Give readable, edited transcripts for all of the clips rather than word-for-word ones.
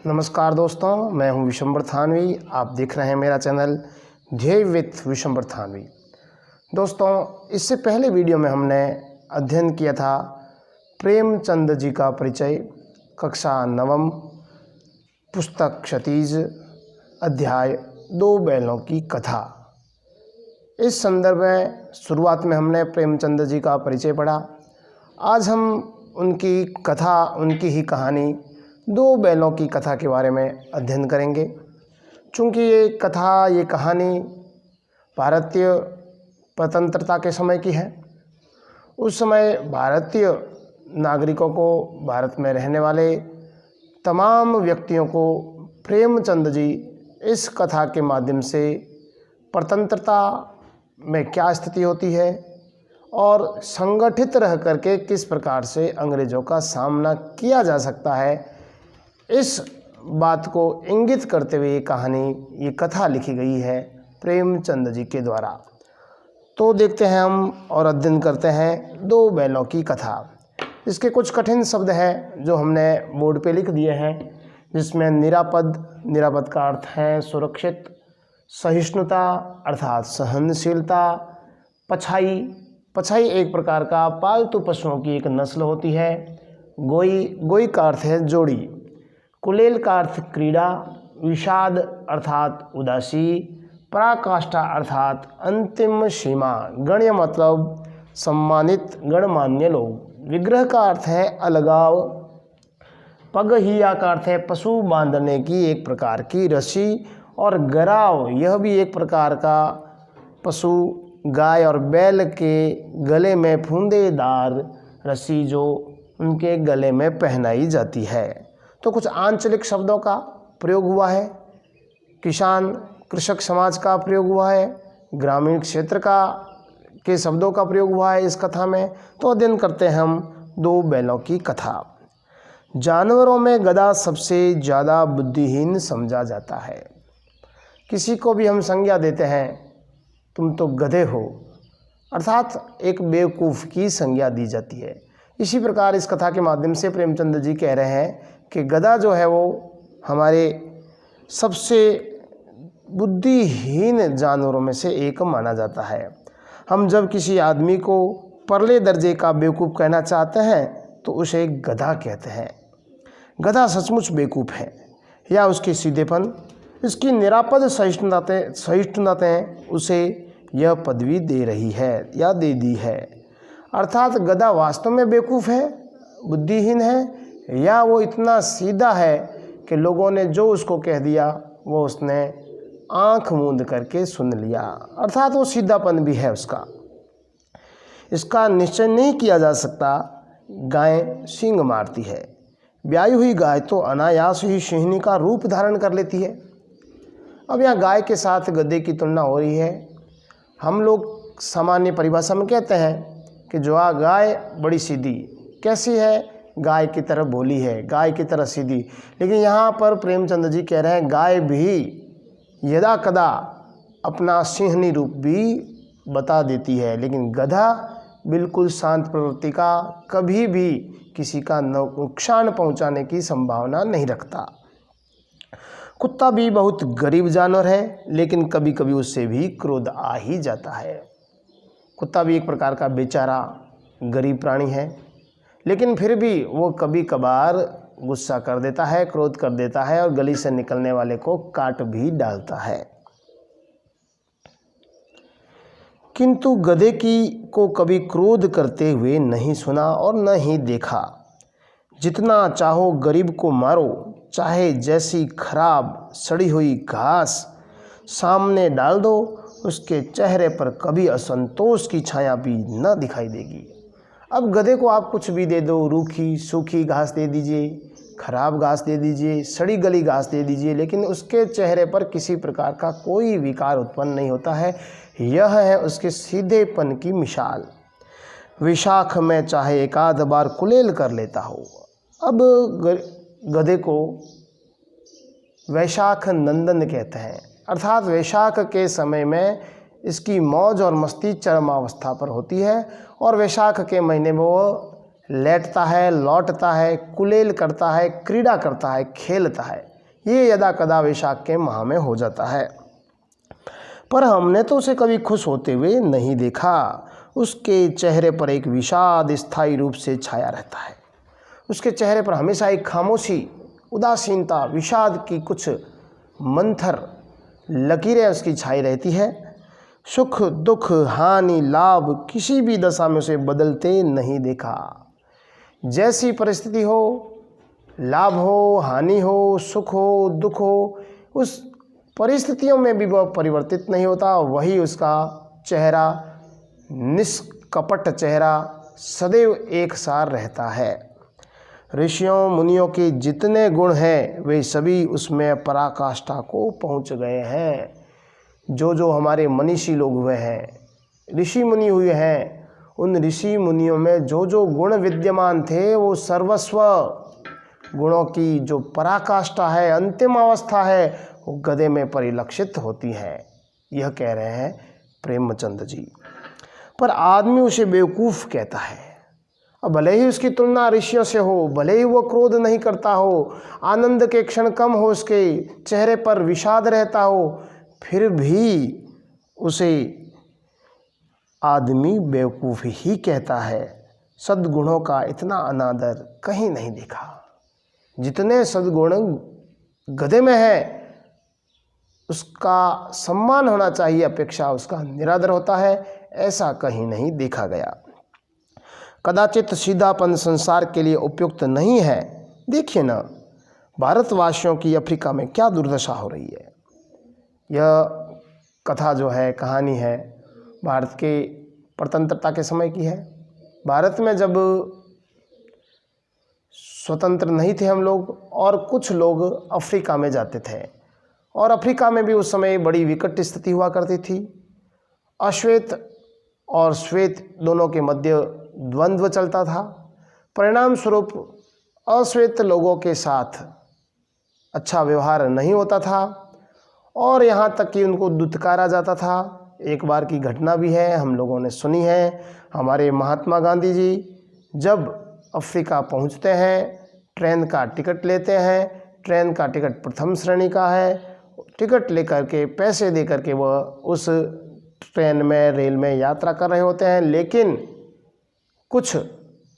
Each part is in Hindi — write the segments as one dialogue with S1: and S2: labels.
S1: नमस्कार दोस्तों, मैं हूं विशंबर थानवी। आप देख रहे हैं मेरा चैनल ध्येय विथ विशंबर थानवी। दोस्तों, इससे पहले वीडियो में हमने अध्ययन किया था प्रेमचंद जी का परिचय, कक्षा नवम, पुस्तक क्षितिज, अध्याय दो बैलों की कथा। इस संदर्भ में शुरुआत में हमने प्रेमचंद जी का परिचय पढ़ा। आज हम उनकी कथा, उनकी ही कहानी दो बैलों की कथा के बारे में अध्ययन करेंगे। चूँकि ये कथा, ये कहानी भारतीय स्वतंत्रता के समय की है। उस समय भारतीय नागरिकों को, भारत में रहने वाले तमाम व्यक्तियों को प्रेमचंद जी इस कथा के माध्यम से स्वतंत्रता में क्या स्थिति होती है और संगठित रह करके किस प्रकार से अंग्रेज़ों का सामना किया जा सकता है, इस बात को इंगित करते हुए ये कथा लिखी गई है प्रेमचंद जी के द्वारा। तो देखते हैं हम और अध्ययन करते हैं दो बैलों की कथा। इसके कुछ कठिन शब्द हैं जो हमने बोर्ड पे लिख दिए हैं, जिसमें निरापद का अर्थ है सुरक्षित, सहिष्णुता अर्थात सहनशीलता, पछाई एक प्रकार का पालतू पशुओं की एक नस्ल होती है, गोई का अर्थ है जोड़ी, कुलेल का अर्थ क्रीड़ा, विषाद अर्थात उदासी, पराकाष्ठा अर्थात अंतिम सीमा, गण्य मतलब सम्मानित गणमान्य लोग, विग्रह का अर्थ है अलगाव, पगहिया का अर्थ है पशु बांधने की एक प्रकार की रस्सी, और गराव यह भी एक प्रकार का पशु, गाय और बैल के गले में फूंदेदार रस्सी जो उनके गले में पहनाई जाती है। तो कुछ आंचलिक शब्दों का प्रयोग हुआ है, कृषक समाज का प्रयोग हुआ है, ग्रामीण क्षेत्र के शब्दों का प्रयोग हुआ है इस कथा में। तो अध्ययन करते हैं हम दो बैलों की कथा। जानवरों में गधा सबसे ज़्यादा बुद्धिहीन समझा जाता है। किसी को भी हम संज्ञा देते हैं, तुम तो गधे हो, अर्थात एक बेवकूफ़ की संज्ञा दी जाती है। इसी प्रकार इस कथा के माध्यम से प्रेमचंद जी कह रहे हैं कि गधा जो है वो हमारे सबसे बुद्धिहीन जानवरों में से एक माना जाता है। हम जब किसी आदमी को परले दर्जे का बेवकूफ़ कहना चाहते हैं तो उसे गधा कहते हैं। गधा सचमुच बेवकूफ़ है या उसके सीधेपन, इसकी निरापद सहिष्णुताएं उसे यह पदवी दे रही है या दे दी है। अर्थात गधा वास्तव में बेवकूफ़ है, बुद्धिहीन है, या वो इतना सीधा है कि लोगों ने जो उसको कह दिया वो उसने आंख मूंद करके सुन लिया, अर्थात वो सीधापन भी है उसका। इसका निश्चय नहीं किया जा सकता। गाय सींग मारती है, ब्याई हुई गाय तो अनायास ही सिंहनी का रूप धारण कर लेती है। अब यहाँ गाय के साथ गधे की तुलना हो रही है। हम लोग सामान्य परिभाषा में कहते हैं कि जो गाय बड़ी सीधी, कैसी है, गाय की तरह भोली है, गाय की तरह सीधी। लेकिन यहाँ पर प्रेमचंद जी कह रहे हैं गाय भी यदा कदा अपना सिंहनी रूप भी बता देती है, लेकिन गधा बिल्कुल शांत प्रवृत्ति का, कभी भी किसी का नुकसान पहुँचाने की संभावना नहीं रखता। कुत्ता भी बहुत गरीब जानवर है, लेकिन कभी कभी उससे भी क्रोध आ ही जाता है। कुत्ता भी एक प्रकार का बेचारा गरीब प्राणी है, लेकिन फिर भी वो कभी कभार गुस्सा कर देता है, क्रोध कर देता है और गली से निकलने वाले को काट भी डालता है। किंतु गधे को कभी क्रोध करते हुए नहीं सुना और न ही देखा। जितना चाहो गरीब को मारो, चाहे जैसी खराब सड़ी हुई घास सामने डाल दो, उसके चेहरे पर कभी असंतोष की छाया भी न दिखाई देगी। अब गधे को आप कुछ भी दे दो, रूखी सूखी घास दे दीजिए, खराब घास दे दीजिए, सड़ी गली घास दे दीजिए, लेकिन उसके चेहरे पर किसी प्रकार का कोई विकार उत्पन्न नहीं होता है। यह है उसके सीधेपन की मिसाल। विशाख में चाहे एक आध बार कुलेल कर लेता हो। अब गधे को वैशाख नंदन कहते हैं, अर्थात वैशाख के समय में इसकी मौज और मस्ती चरमावस्था पर होती है और वैशाख के महीने में वो लेटता है, लौटता है, कुलेल करता है, क्रीड़ा करता है, खेलता है। ये यदा कदा वैशाख के माह में हो जाता है। पर हमने तो उसे कभी खुश होते हुए नहीं देखा। उसके चेहरे पर एक विषाद स्थायी रूप से छाया रहता है। उसके चेहरे पर हमेशा एक खामोशी, उदासीनता, विषाद की कुछ मंथर लकीरें उसकी छाई रहती है। सुख दुख हानि लाभ किसी भी दशा में उसे बदलते नहीं देखा। जैसी परिस्थिति हो, लाभ हो, हानि हो, सुख हो, दुख हो, उस परिस्थितियों में भी वह परिवर्तित नहीं होता। वही उसका चेहरा, निष्कपट चेहरा सदैव एक सार रहता है। ऋषियों मुनियों के जितने गुण हैं वे सभी उसमें पराकाष्ठा को पहुंच गए हैं। जो हमारे मनीषी लोग हुए हैं, ऋषि मुनि हुए हैं, उन ऋषि मुनियों में जो गुण विद्यमान थे वो सर्वस्व गुणों की जो पराकाष्ठा है, अंतिम अवस्था है, वो गधे में परिलक्षित होती है। यह कह रहे हैं प्रेमचंद जी। पर आदमी उसे बेवकूफ़ कहता है। अब भले ही उसकी तुलना ऋषियों से हो, भले ही वो क्रोध नहीं करता हो, आनंद के क्षण कम हो, उसके चेहरे पर विषाद रहता हो, फिर भी उसे आदमी बेवकूफ़ ही कहता है। सद्गुणों का इतना अनादर कहीं नहीं देखा। जितने सद्गुण गधे में है उसका सम्मान होना चाहिए, अपेक्षा उसका निरादर होता है, ऐसा कहीं नहीं देखा गया। कदाचित सीधापन संसार के लिए उपयुक्त नहीं है। देखिए ना, भारतवासियों की अफ्रीका में क्या दुर्दशा हो रही है। यह कथा जो है, कहानी है, भारत के स्वतंत्रता के समय की है। भारत में जब स्वतंत्र नहीं थे हम लोग, और कुछ लोग अफ्रीका में जाते थे, और अफ्रीका में भी उस समय बड़ी विकट स्थिति हुआ करती थी। अश्वेत और श्वेत दोनों के मध्य द्वंद्व चलता था। परिणाम स्वरूप अश्वेत लोगों के साथ अच्छा व्यवहार नहीं होता था, और यहाँ तक कि उनको दुत्कारा जाता था। एक बार की घटना भी है, हम लोगों ने सुनी है। हमारे महात्मा गांधी जी जब अफ्रीका पहुँचते हैं, ट्रेन का टिकट लेते हैं। ट्रेन का टिकट प्रथम श्रेणी का है। टिकट लेकर के, पैसे दे करके वह उस ट्रेन में, रेल में यात्रा कर रहे होते हैं, लेकिन कुछ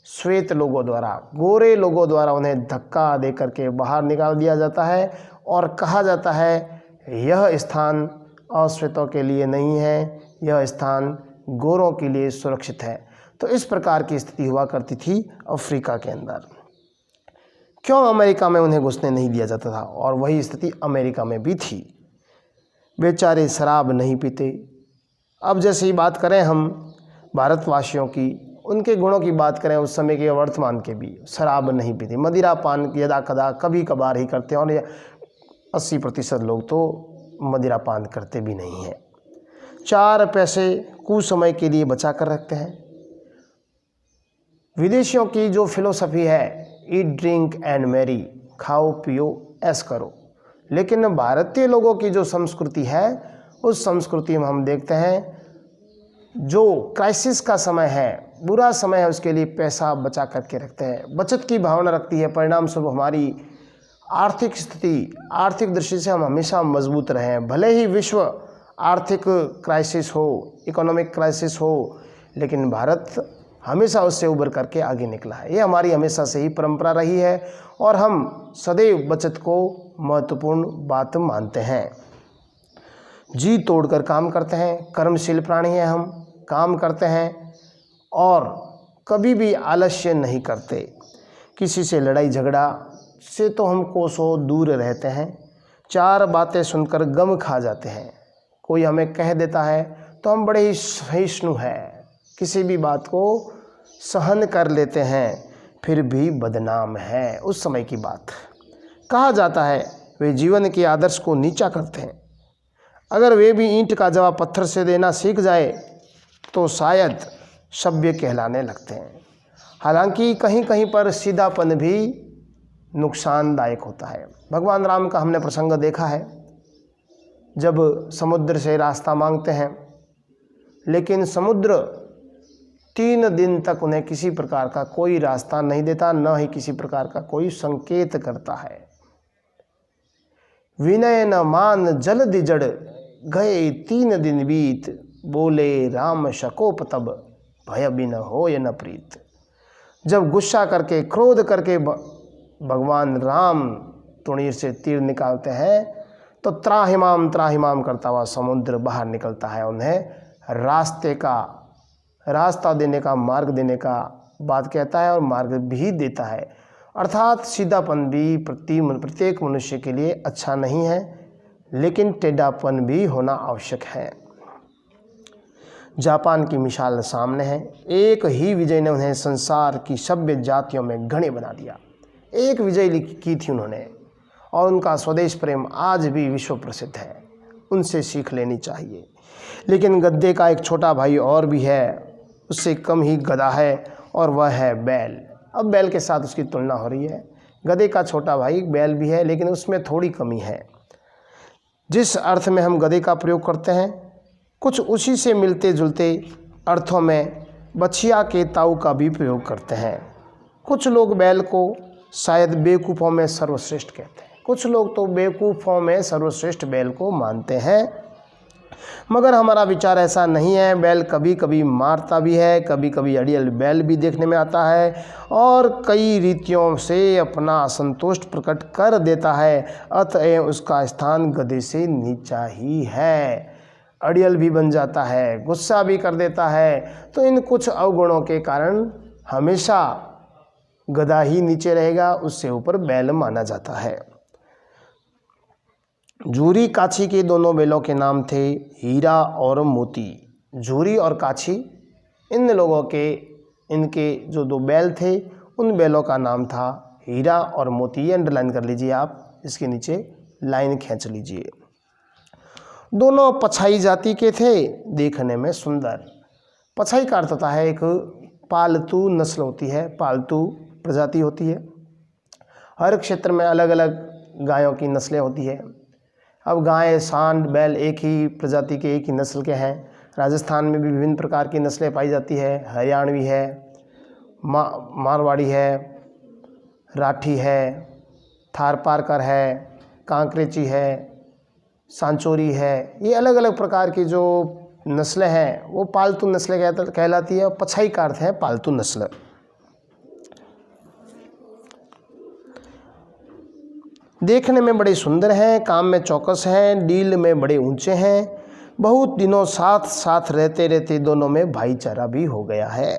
S1: श्वेत लोगों द्वारा, गोरे लोगों द्वारा उन्हें धक्का दे करके बाहर निकाल दिया जाता है, और कहा जाता है यह स्थान अश्वेतों के लिए नहीं है, यह स्थान गोरों के लिए सुरक्षित है। तो इस प्रकार की स्थिति हुआ करती थी अफ्रीका के अंदर। क्यों अमेरिका में उन्हें घुसने नहीं दिया जाता था? और वही स्थिति अमेरिका में भी थी। बेचारे शराब नहीं पीते। अब जैसे ही बात करें हम भारतवासियों की, उनके गुणों की बात करें उस समय के वर्तमान के भी, शराब नहीं पीते, मदिरा पान यदा कदा कभी कभार ही करते हैं, और 80% लोग तो मदिरा पान करते भी नहीं हैं। 4 पैसे कुछ समय के लिए बचा कर रखते हैं। विदेशियों की जो फिलोसफी है, ईट ड्रिंक एंड मैरी, खाओ पियो ऐश करो, लेकिन भारतीय लोगों की जो संस्कृति है, उस संस्कृति में हम देखते हैं जो क्राइसिस का समय है, बुरा समय है, उसके लिए पैसा बचा करके रखते हैं, बचत की भावना रखती है। परिणाम स्वरूप हमारी आर्थिक स्थिति, आर्थिक दृष्टि से हम हमेशा मजबूत रहे हैं। भले ही विश्व आर्थिक क्राइसिस हो, इकोनॉमिक क्राइसिस हो, लेकिन भारत हमेशा उससे उभर करके आगे निकला है। ये हमारी हमेशा से ही परंपरा रही है, और हम सदैव बचत को महत्वपूर्ण बात मानते हैं। जी तोड़कर काम करते हैं, कर्मशील प्राणी हैं हम, काम करते हैं, और कभी भी आलस्य नहीं करते। किसी से लड़ाई झगड़ा से तो हम कोसों दूर रहते हैं। 4 बातें सुनकर गम खा जाते हैं। कोई हमें कह देता है तो हम बड़े ही सहिष्णु हैं, किसी भी बात को सहन कर लेते हैं, फिर भी बदनाम है। उस समय की बात कहा जाता है वे जीवन के आदर्श को नीचा करते हैं। अगर वे भी ईंट का जवाब पत्थर से देना सीख जाए तो शायद सभ्य कहलाने लगते हैं। हालांकि कहीं कहीं पर सीधापन भी नुकसानदायक होता है। भगवान राम का हमने प्रसंग देखा है, जब समुद्र से रास्ता मांगते हैं, लेकिन समुद्र 3 दिन तक उन्हें किसी प्रकार का कोई रास्ता नहीं देता, न ही किसी प्रकार का कोई संकेत करता है। विनय न मान जल दिजड़, गए 3 दिन बीत, बोले राम शकोप तब, भय बिन होय न प्रीत। जब गुस्सा करके, क्रोध करके भगवान राम तुणीर से तीर निकालते हैं तो त्राहिमाम त्राहिमाम करता हुआ समुद्र बाहर निकलता है, उन्हें रास्ता देने का, मार्ग देने का बात कहता है और मार्ग भी देता है। अर्थात सीधापन भी प्रत्येक मनुष्य के लिए अच्छा नहीं है, लेकिन टेढ़ापन भी होना आवश्यक है। जापान की मिसाल सामने है। एक ही विजय ने उन्हें संसार की सभ्य जातियों में घने बना दिया। एक विजय की थी उन्होंने, और उनका स्वदेश प्रेम आज भी विश्व प्रसिद्ध है, उनसे सीख लेनी चाहिए। लेकिन गद्दे का एक छोटा भाई और भी है, उससे कम ही गधा है, और वह है बैल। अब बैल के साथ उसकी तुलना हो रही है। गधे का छोटा भाई बैल भी है, लेकिन उसमें थोड़ी कमी है। जिस अर्थ में हम गधे का प्रयोग करते हैं, कुछ उसी से मिलते जुलते अर्थों में बछिया के ताऊ का भी प्रयोग करते हैं। कुछ लोग बैल को शायद बेवकूफ़ों में सर्वश्रेष्ठ कहते हैं, कुछ लोग तो बेवकूफ़ों में सर्वश्रेष्ठ बैल को मानते हैं, मगर हमारा विचार ऐसा नहीं है। बैल कभी कभी मारता भी है, कभी कभी अड़ियल बैल भी देखने में आता है, और कई रीतियों से अपना असंतोष प्रकट कर देता है। अतएव उसका स्थान गधे से नीचा ही है। अड़ियल भी बन जाता है, गुस्सा भी कर देता है। तो इन कुछ अवगुणों के कारण हमेशा गधा ही नीचे रहेगा, उससे ऊपर बैल माना जाता है। झूरी काछी के दोनों बैलों के नाम थे हीरा और मोती। झूरी और काछी इन लोगों के, इनके जो 2 बैल थे, उन बैलों का नाम था हीरा और मोती। ये अंडरलाइन कर लीजिए आप, इसके नीचे लाइन खींच लीजिए। दोनों पछाई जाति के थे, देखने में सुंदर। पछाई का अर्थ होता है एक पालतू नस्ल होती है, पालतू प्रजाति होती है। हर क्षेत्र में अलग अलग गायों की नस्लें होती है। अब गाय, सांड, बैल एक ही प्रजाति के, एक ही नस्ल के हैं। राजस्थान में भी विभिन्न प्रकार की नस्लें पाई जाती है। हरियाणवी है, मारवाड़ी है, राठी है, थारपारकर है, कांकरेची है, सांचोरी है। ये अलग अलग प्रकार की जो नस्लें हैं वो पालतू नस्लें कहलाती है, और पछाई का अर्थ है पालतू नस्ल। देखने में बड़े सुंदर हैं, काम में चौकस हैं, डील में बड़े ऊंचे हैं। बहुत दिनों साथ साथ रहते रहते दोनों में भाईचारा भी हो गया है।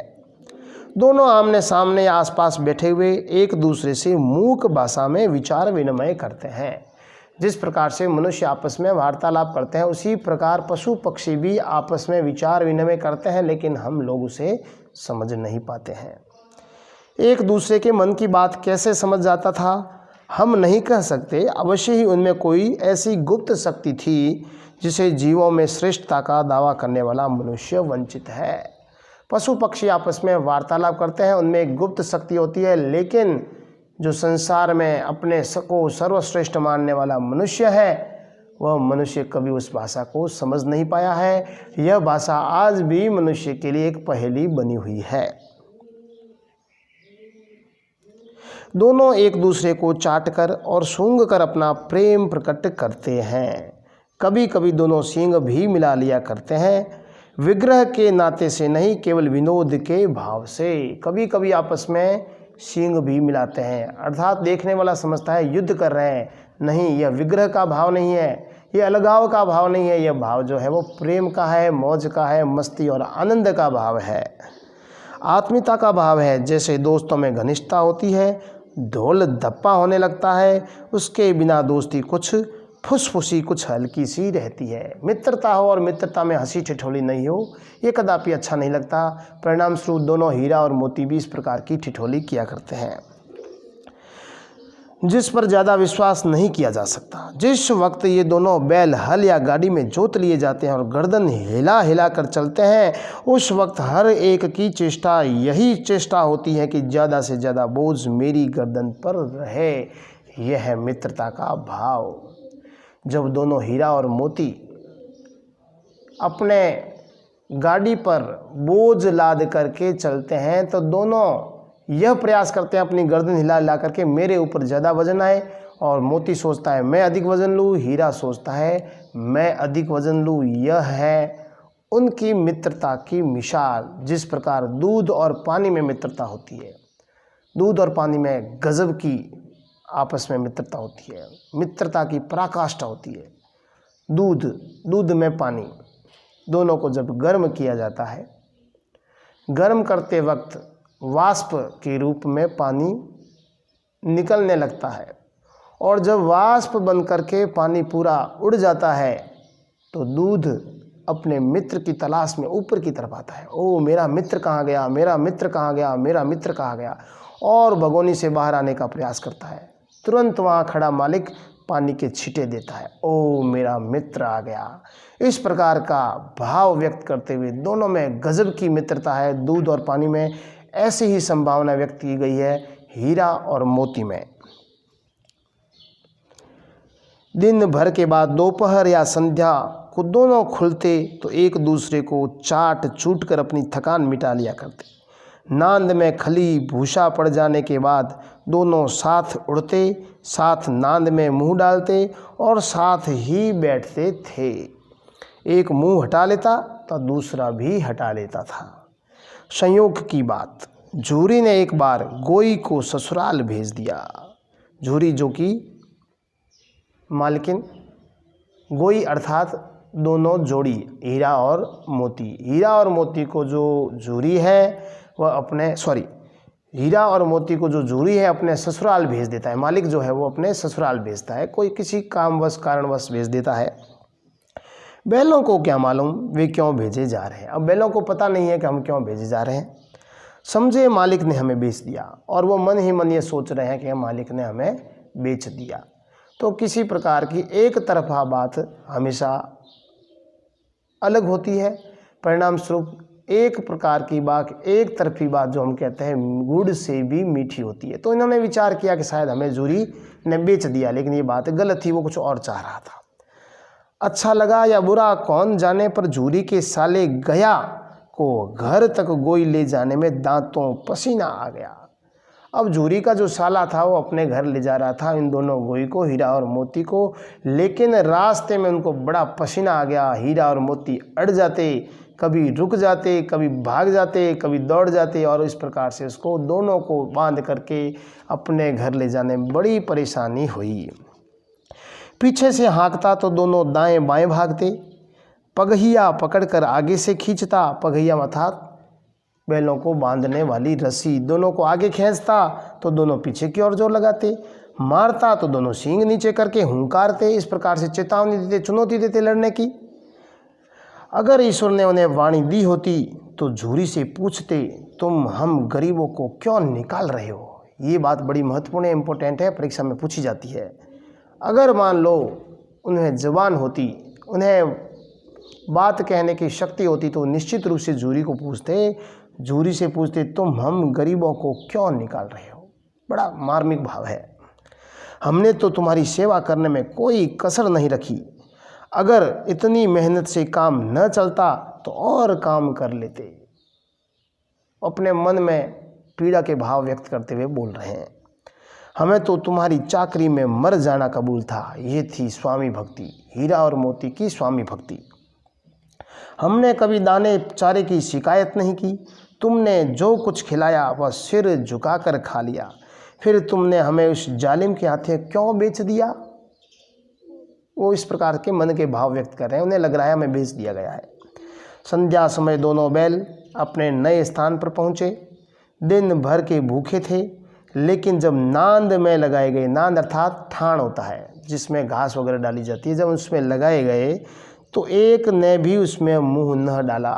S1: दोनों आमने सामने आसपास बैठे हुए एक दूसरे से मूक भाषा में विचार विनिमय करते हैं। जिस प्रकार से मनुष्य आपस में वार्तालाप करते हैं, उसी प्रकार पशु पक्षी भी आपस में विचार विनिमय करते हैं, लेकिन हम लोग उसे समझ नहीं पाते हैं। एक दूसरे के मन की बात कैसे समझ जाता था हम नहीं कह सकते। अवश्य ही उनमें कोई ऐसी गुप्त शक्ति थी जिसे जीवों में श्रेष्ठता का दावा करने वाला मनुष्य वंचित है। पशु पक्षी आपस में वार्तालाप करते हैं, उनमें एक गुप्त शक्ति होती है, लेकिन जो संसार में अपने को सर्वश्रेष्ठ मानने वाला मनुष्य है, वह मनुष्य कभी उस भाषा को समझ नहीं पाया है। यह भाषा आज भी मनुष्य के लिए एक पहेली बनी हुई है। दोनों एक दूसरे को चाटकर और सूंघकर अपना प्रेम प्रकट करते हैं। कभी कभी दोनों सींग भी मिला लिया करते हैं, विग्रह के नाते से नहीं, केवल विनोद के भाव से। कभी कभी आपस में सींग भी मिलाते हैं, अर्थात देखने वाला समझता है युद्ध कर रहे हैं। नहीं, यह विग्रह का भाव नहीं है, यह अलगाव का भाव नहीं है। यह भाव जो है वो प्रेम का है, मौज का है, मस्ती और आनंद का भाव है, आत्मीयता का भाव है। जैसे दोस्तों में घनिष्ठता होती है, ढोल धप्पा होने लगता है, उसके बिना दोस्ती कुछ फुसफुसी, कुछ हल्की सी रहती है। मित्रता हो और मित्रता में हंसी ठिठोली नहीं हो, ये कदापि अच्छा नहीं लगता। परिणाम स्वरूप दोनों हीरा और मोती भी इस प्रकार की ठिठोली किया करते हैं, जिस पर ज़्यादा विश्वास नहीं किया जा सकता। जिस वक्त ये दोनों बैल हल या गाड़ी में जोत लिए जाते हैं और गर्दन हिला हिला कर चलते हैं, उस वक्त हर एक की चेष्टा यही चेष्टा होती है कि ज़्यादा से ज़्यादा बोझ मेरी गर्दन पर रहे। यह है मित्रता का भाव। जब दोनों हीरा और मोती अपने गाड़ी पर बोझ लाद करके चलते हैं, तो दोनों यह प्रयास करते हैं अपनी गर्दन हिला हिला करके मेरे ऊपर ज़्यादा वजन आए और मोती सोचता है मैं अधिक वजन लूँ, हीरा सोचता है मैं अधिक वजन लूँ। यह है उनकी मित्रता की मिसाल। जिस प्रकार दूध और पानी में मित्रता होती है, दूध और पानी में गजब की आपस में मित्रता होती है, मित्रता की पराकाष्ठा होती है। दूध में पानी दोनों को जब गर्म किया जाता है, गर्म करते वक्त वाष्प के रूप में पानी निकलने लगता है, और जब वाष्प बन करके पानी पूरा उड़ जाता है तो दूध अपने मित्र की तलाश में ऊपर की तरफ आता है। ओ मेरा मित्र कहाँ गया, मेरा मित्र कहाँ गया, मेरा मित्र कहाँ गया, और भगोनी से बाहर आने का प्रयास करता है। तुरंत वहाँ खड़ा मालिक पानी के छींटे देता है, ओ मेरा मित्र आ गया। इस प्रकार का भाव व्यक्त करते हुए दोनों में गजब की मित्रता है। दूध और पानी में ऐसी ही संभावना व्यक्त की गई है हीरा और मोती में। दिन भर के बाद दोपहर या संध्या को दोनों खुलते तो एक दूसरे को चाट चूट कर अपनी थकान मिटा लिया करते। नांद में खली भूसा पड़ जाने के बाद दोनों साथ उड़ते, साथ नांद में मुंह डालते और साथ ही बैठते थे। एक मुंह हटा लेता तो दूसरा भी हटा लेता था। संयोग की बात, झूरी ने एक बार गोई को ससुराल भेज दिया। झूरी जो कि मालकिन, गोई अर्थात दोनों जोड़ी हीरा और मोती। हीरा और मोती को जो झूरी है वह अपने हीरा और मोती को जो झूरी है अपने ससुराल भेज देता है। मालिक जो है वो अपने ससुराल भेजता है, कोई किसी कामवश कारणवश भेज देता है। बैलों को क्या मालूम वे क्यों भेजे जा रहे हैं। अब बैलों को पता नहीं है कि हम क्यों भेजे जा रहे हैं। समझे मालिक ने हमें बेच दिया, और वो मन ही मन ये सोच रहे हैं कि मालिक ने हमें बेच दिया। तो किसी प्रकार की एक तरफा बात हमेशा अलग होती है। परिणाम स्वरूप एक प्रकार की बात, एक तरफी बात जो हम कहते हैं गुड़ से भी मीठी होती है। तो इन्होंने विचार किया कि शायद हमें झूरी ने बेच दिया, लेकिन ये बात गलत थी, वो कुछ और चाह रहा था। अच्छा लगा या बुरा कौन जाने, पर झूरी के साले गया को घर तक गोई ले जाने में दांतों पसीना आ गया। अब झूरी का जो साला था वो अपने घर ले जा रहा था इन दोनों गोई को, हीरा और मोती को, लेकिन रास्ते में उनको बड़ा पसीना आ गया। हीरा और मोती अड़ जाते, कभी रुक जाते, कभी भाग जाते, कभी दौड़ जाते, और इस प्रकार से उसको दोनों को बांध करके अपने घर ले जाने में बड़ी परेशानी हुई। पीछे से हाँकता तो दोनों दाएं बाएं भागते, पगहिया पकड़कर आगे से खींचता, पगहिया अर्थात बैलों को बांधने वाली रस्सी, दोनों को आगे खींचता तो दोनों पीछे की ओर जोर लगाते, मारता तो दोनों सींग नीचे करके हुंकारते। इस प्रकार से चेतावनी देते, चुनौती देते लड़ने की। अगर ईश्वर ने उन्हें वाणी दी होती तो झूरी से पूछते, तुम हम गरीबों को क्यों निकाल रहे हो। ये बात बड़ी महत्वपूर्ण इम्पोर्टेंट है, परीक्षा में पूछी जाती है। अगर मान लो उन्हें जबान होती, उन्हें बात कहने की शक्ति होती, तो निश्चित रूप से झूरी से पूछते तुम हम गरीबों को क्यों निकाल रहे हो। बड़ा मार्मिक भाव है। हमने तो तुम्हारी सेवा करने में कोई कसर नहीं रखी। अगर इतनी मेहनत से काम न चलता तो और काम कर लेते। अपने मन में पीड़ा के भाव व्यक्त करते हुए बोल रहे हैं। हमें तो तुम्हारी चाकरी में मर जाना कबूल था। ये थी स्वामी भक्ति, हीरा और मोती की स्वामी भक्ति। हमने कभी दाने चारे की शिकायत नहीं की। तुमने जो कुछ खिलाया वह सिर झुकाकर खा लिया। फिर तुमने हमें उस जालिम के हाथे क्यों बेच दिया। वो इस प्रकार के मन के भाव व्यक्त कर रहे हैं, उन्हें लग रहा है हमें बेच दिया गया है। संध्या समय दोनों बैल अपने नए स्थान पर पहुँचे। दिन भर के भूखे थे, लेकिन जब नांद में लगाए गए, नांद अर्थात ठाण होता है जिसमें घास वगैरह डाली जाती है, जब उसमें लगाए गए तो एक ने भी उसमें मुंह न डाला।